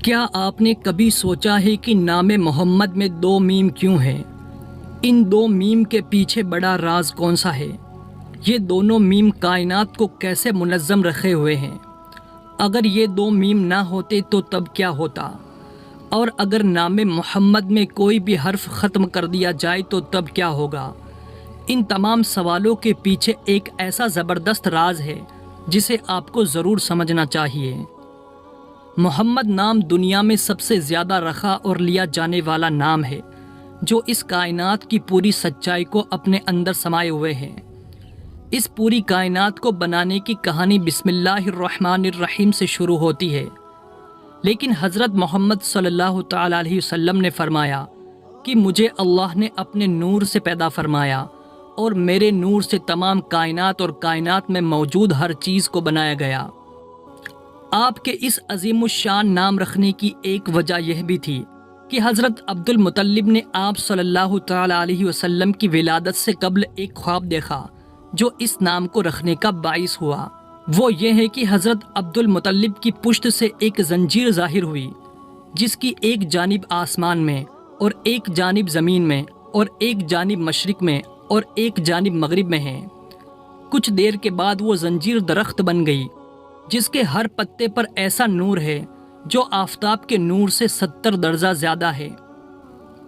کیا آپ نے کبھی سوچا ہے کہ نام محمد میں 2 میم کیوں ہیں؟ ان 2 میم کے پیچھے بڑا راز کون سا ہے؟ یہ دونوں میم کائنات کو کیسے منظم رکھے ہوئے ہیں؟ اگر یہ 2 میم نہ ہوتے تو تب کیا ہوتا؟ اور اگر نام محمد میں کوئی بھی حرف ختم کر دیا جائے تو تب کیا ہوگا؟ ان تمام سوالوں کے پیچھے ایک ایسا زبردست راز ہے جسے آپ کو ضرور سمجھنا چاہیے۔ محمد نام دنیا میں سب سے زیادہ رکھا اور لیا جانے والا نام ہے جو اس کائنات کی پوری سچائی کو اپنے اندر سمائے ہوئے ہیں۔ اس پوری کائنات کو بنانے کی کہانی بسم اللہ الرحمن الرحیم سے شروع ہوتی ہے، لیکن حضرت محمد صلی اللہ تعالیٰ علیہ وسلم نے فرمایا کہ مجھے اللہ نے اپنے نور سے پیدا فرمایا اور میرے نور سے تمام کائنات اور کائنات میں موجود ہر چیز کو بنایا گیا۔ آپ کے اس عظیم الشان نام رکھنے کی ایک وجہ یہ بھی تھی کہ حضرت عبد المطلب نے آپ صلی اللہ تعالیٰ علیہ وسلم کی ولادت سے قبل ایک خواب دیکھا جو اس نام کو رکھنے کا باعث ہوا۔ وہ یہ ہے کہ حضرت عبد المطلب کی پشت سے ایک زنجیر ظاہر ہوئی جس کی ایک جانب آسمان میں اور ایک جانب زمین میں اور ایک جانب مشرق میں اور ایک جانب مغرب میں ہے۔ کچھ دیر کے بعد وہ زنجیر درخت بن گئی جس کے ہر پتے پر ایسا نور ہے جو آفتاب کے نور سے 70 درجہ زیادہ ہے۔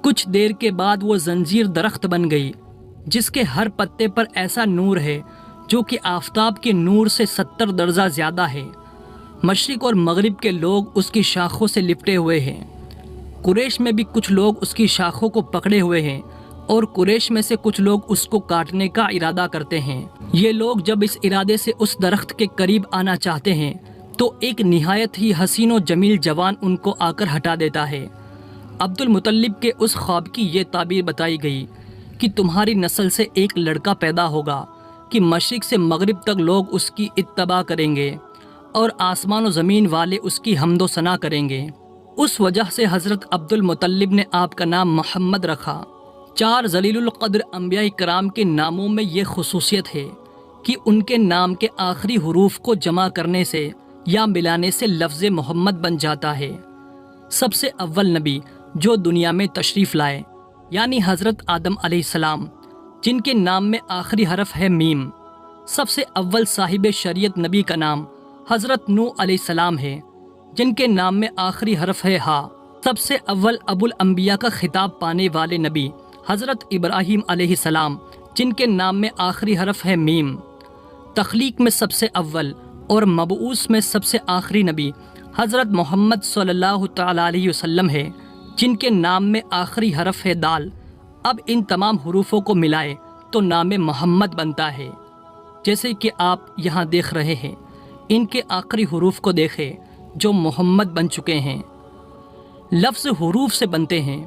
کچھ دیر کے بعد وہ زنجیر درخت بن گئی جس کے ہر پتے پر ایسا نور ہے جو کہ آفتاب کے نور سے 70 درجہ زیادہ ہے۔ مشرق اور مغرب کے لوگ اس کی شاخوں سے لپٹے ہوئے ہیں۔ قریش میں بھی کچھ لوگ اس کی شاخوں کو پکڑے ہوئے ہیں اور قریش میں سے کچھ لوگ اس کو کاٹنے کا ارادہ کرتے ہیں۔ یہ لوگ جب اس ارادے سے اس درخت کے قریب آنا چاہتے ہیں تو ایک نہایت ہی حسین و جمیل جوان ان کو آ کر ہٹا دیتا ہے۔ عبد المطلب کے اس خواب کی یہ تعبیر بتائی گئی کہ تمہاری نسل سے ایک لڑکا پیدا ہوگا کہ مشرق سے مغرب تک لوگ اس کی اتباع کریں گے اور آسمان و زمین والے اس کی حمد و ثنا کریں گے۔ اس وجہ سے حضرت عبد المطلب نے آپ کا نام محمد رکھا۔ 4 ذلیل القدر انبیاء کرام کے ناموں میں یہ خصوصیت ہے کہ ان کے نام کے آخری حروف کو جمع کرنے سے یا ملانے سے لفظ محمد بن جاتا ہے۔ سب سے اول نبی جو دنیا میں تشریف لائے یعنی حضرت آدم علیہ السلام، جن کے نام میں آخری حرف ہے میم۔ سب سے اول صاحب شریعت نبی کا نام حضرت نوح علیہ السلام ہے، جن کے نام میں آخری حرف ہے ہا۔ سب سے اول ابو الانبیاء کا خطاب پانے والے نبی حضرت ابراہیم علیہ السلام، جن کے نام میں آخری حرف ہے میم۔ تخلیق میں سب سے اول اور مبعوث میں سب سے آخری نبی حضرت محمد صلی اللہ تعالیٰ علیہ وسلم ہے، جن کے نام میں آخری حرف ہے دال۔ اب ان تمام حروفوں کو ملائے تو نام محمد بنتا ہے، جیسے کہ آپ یہاں دیکھ رہے ہیں۔ ان کے آخری حروف کو دیکھیں جو محمد بن چکے ہیں۔ لفظ حروف سے بنتے ہیں،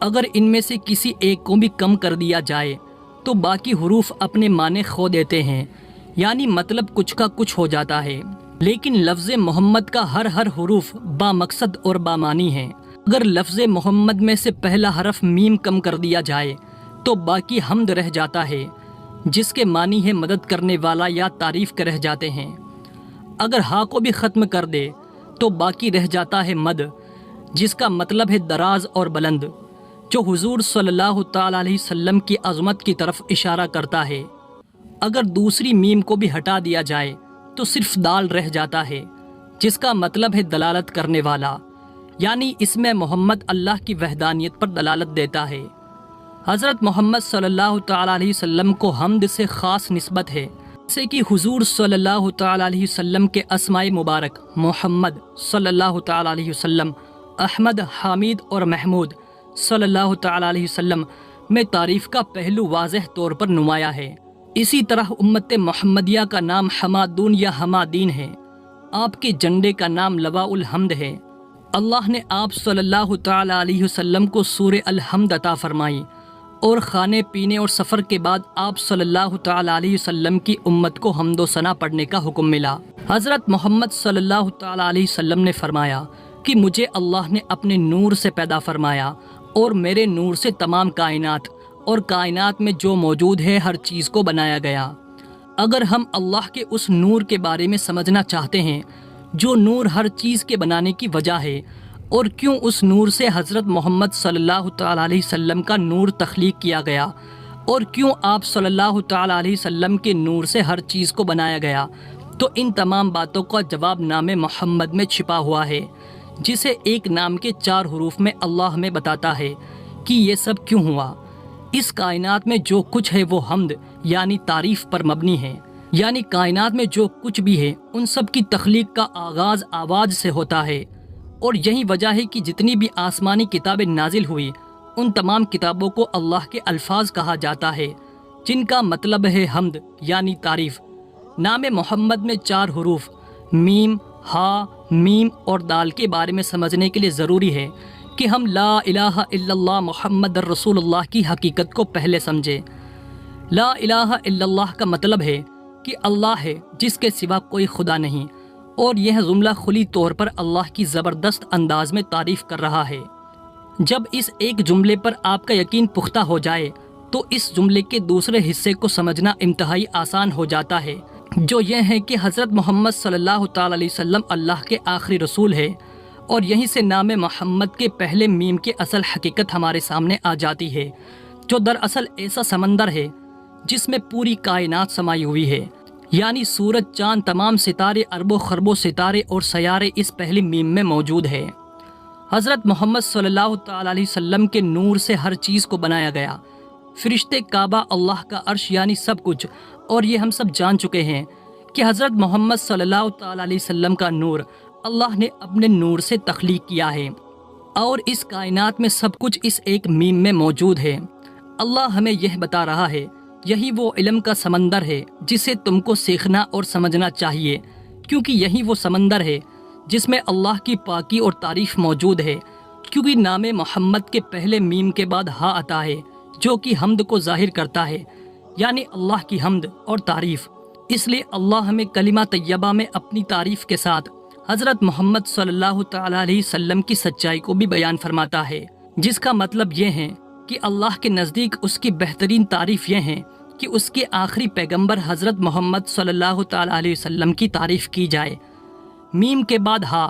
اگر ان میں سے کسی ایک کو بھی کم کر دیا جائے تو باقی حروف اپنے معنی کھو دیتے ہیں، یعنی مطلب کچھ کا کچھ ہو جاتا ہے۔ لیکن لفظ محمد کا ہر حروف با مقصد اور با معنی ہے۔ اگر لفظ محمد میں سے پہلا حرف میم کم کر دیا جائے تو باقی حمد رہ جاتا ہے، جس کے معنی ہے مدد کرنے والا یا تعریف کے رہ جاتے ہیں۔ اگر ہا کو بھی ختم کر دے تو باقی رہ جاتا ہے مد، جس کا مطلب ہے دراز اور بلند، جو حضور صلی اللہ تعالیٰ علیہ وسلم کی عظمت کی طرف اشارہ کرتا ہے۔ اگر دوسری میم کو بھی ہٹا دیا جائے تو صرف دال رہ جاتا ہے، جس کا مطلب ہے دلالت کرنے والا، یعنی اس میں محمد اللہ کی وحدانیت پر دلالت دیتا ہے۔ حضرت محمد صلی اللہ تعالیٰ علیہ وسلم کو حمد سے خاص نسبت ہے، جیسے کہ حضور صلی اللہ تعالیٰ علیہ وسلم کے اسماء مبارک محمد صلی اللہ تعالیٰ علیہ وسلم، احمد، حامد اور محمود صلی اللہ تعالیٰ علیہ وسلم میں تعریف کا پہلو واضح طور پر نمایاں ہے۔ اسی طرح امت محمدیہ کا نام حمادون یا حمادین ہے۔ آپ کے جھنڈے کا نام لواء الحمد ہے۔ اللہ نے آپ صلی اللہ تعالیٰ علیہ وسلم کو سورہ الحمد عطا فرمائی اور کھانے پینے اور سفر کے بعد آپ صلی اللہ تعالیٰ علیہ وسلم کی امت کو حمد و ثنا پڑھنے کا حکم ملا۔ حضرت محمد صلی اللہ تعالیٰ علیہ وسلم نے فرمایا کہ مجھے اللہ نے اپنے نور سے پیدا فرمایا اور میرے نور سے تمام کائنات اور کائنات میں جو موجود ہے ہر چیز کو بنایا گیا۔ اگر ہم اللہ کے اس نور کے بارے میں سمجھنا چاہتے ہیں جو نور ہر چیز کے بنانے کی وجہ ہے، اور کیوں اس نور سے حضرت محمد صلی اللہ تعالیٰ علیہ وسلم کا نور تخلیق کیا گیا، اور کیوں آپ صلی اللہ تعالیٰ علیہ وسلم کے نور سے ہر چیز کو بنایا گیا، تو ان تمام باتوں کا جواب نام محمد میں چھپا ہوا ہے، جسے ایک نام کے 4 حروف میں اللہ ہمیں بتاتا ہے کہ یہ سب کیوں ہوا۔ اس کائنات میں جو کچھ ہے وہ حمد یعنی تعریف پر مبنی ہے، یعنی کائنات میں جو کچھ بھی ہے ان سب کی تخلیق کا آغاز آواز سے ہوتا ہے، اور یہی وجہ ہے کہ جتنی بھی آسمانی کتابیں نازل ہوئی ان تمام کتابوں کو اللہ کے الفاظ کہا جاتا ہے، جن کا مطلب ہے حمد یعنی تعریف۔ نام محمد میں 4 حروف میم، ہا، میم اور دال کے بارے میں سمجھنے کے لیے ضروری ہے کہ ہم لا الہ الا اللہ محمد رسول اللہ کی حقیقت کو پہلے سمجھیں۔ لا الہ الا اللہ کا مطلب ہے کہ اللہ ہے جس کے سوا کوئی خدا نہیں، اور یہ جملہ کھلی طور پر اللہ کی زبردست انداز میں تعریف کر رہا ہے۔ جب اس ایک جملے پر آپ کا یقین پختہ ہو جائے تو اس جملے کے دوسرے حصے کو سمجھنا انتہائی آسان ہو جاتا ہے، جو یہ ہے کہ حضرت محمد صلی اللہ تعالیٰ علیہ وسلم اللہ کے آخری رسول ہے، اور یہیں سے نام محمد کے پہلے میم کی اصل حقیقت ہمارے سامنے آ جاتی ہے، جو دراصل ایسا سمندر ہے جس میں پوری کائنات سمائی ہوئی ہے، یعنی سورج، چاند، تمام ستارے، اربوں خربوں ستارے اور سیارے اس پہلی میم میں موجود ہے۔ حضرت محمد صلی اللہ تعالیٰ علیہ وسلم کے نور سے ہر چیز کو بنایا گیا، فرشتے، کعبہ، اللہ کا عرش یعنی سب کچھ، اور یہ ہم سب جان چکے ہیں کہ حضرت محمد صلی اللہ تعالیٰ علیہ وسلم کا نور اللہ نے اپنے نور سے تخلیق کیا ہے، اور اس کائنات میں سب کچھ اس ایک میم میں موجود ہے۔ اللہ ہمیں یہ بتا رہا ہے، یہی وہ علم کا سمندر ہے جسے تم کو سیکھنا اور سمجھنا چاہیے، کیونکہ یہی وہ سمندر ہے جس میں اللہ کی پاکی اور تعریف موجود ہے، کیونکہ نام محمد کے پہلے میم کے بعد ہا آتا ہے جو کہ حمد کو ظاہر کرتا ہے، یعنی اللہ کی حمد اور تعریف۔ اس لیے اللہ ہمیں کلمہ طیبہ میں اپنی تعریف کے ساتھ حضرت محمد صلی اللہ تعالیٰ علیہ وسلم کی سچائی کو بھی بیان فرماتا ہے، جس کا مطلب یہ ہے کہ اللہ کے نزدیک اس کی بہترین تعریف یہ ہے کہ اس کے آخری پیغمبر حضرت محمد صلی اللہ تعالیٰ علیہ وسلم کی تعریف کی جائے۔ میم کے بعد ہا،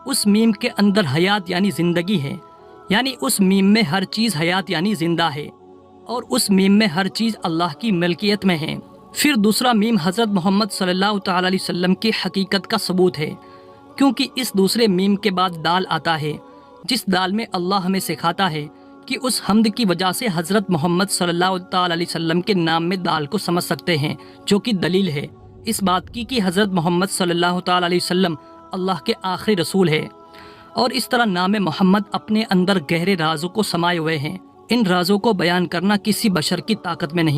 اس میم کے اندر حیات یعنی زندگی ہے، یعنی اس میم میں ہر چیز حیات یعنی زندہ ہے، اور اس میم میں ہر چیز اللہ کی ملکیت میں ہے۔ پھر دوسرا میم حضرت محمد صلی اللہ تعالیٰ علیہ وسلم کی حقیقت کا ثبوت ہے، کیونکہ اس دوسرے میم کے بعد دال آتا ہے، جس دال میں اللہ ہمیں سکھاتا ہے کہ اس حمد کی وجہ سے حضرت محمد صلی اللہ تعالیٰ علیہ وسلم کے نام میں دال کو سمجھ سکتے ہیں، جو کہ دلیل ہے اس بات کی کہ حضرت محمد صلی اللہ تعالیٰ علیہ وسلم اللہ کے آخری رسول ہے۔ اور اس طرح نام محمد اپنے اندر گہرے رازوں کو سمائے ہوئے ہیں، ان رازوں کو بیان کرنا کسی بشر کی طاقت میں نہیں۔